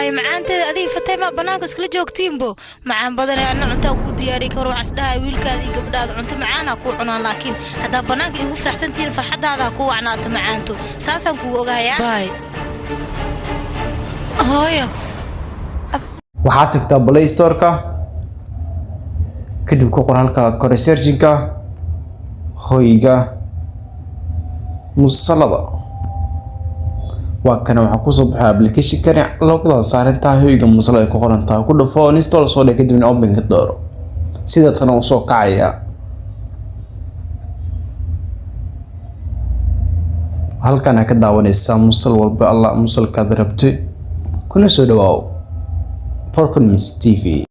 هاي معانت هذه فتاة بناك اسكول جوكتين بو معان بدل أنا عنتا ودياري كرو عسدها ويلك هذه قبل عنت معانا كو عنا لكن هذا بناك يوفر أحسن تين فرحة هذا كو عنا معانتو ساسا كو وجايا باي هاي waxaad tagtaa Play Store-ka kadib ku qor halka kore searching-ka hoyga musalada waa kana waxa ku soo baxay application-kan loo saaran tahay hoyga musalada ku qoran tahay ku dhufo install soo dhig kadibna open ka dooro sida tan oo soo kacaya halkan ka daawanaysaa musal walba Allah musalka rabtay kuna soo dhawaaw Performance TV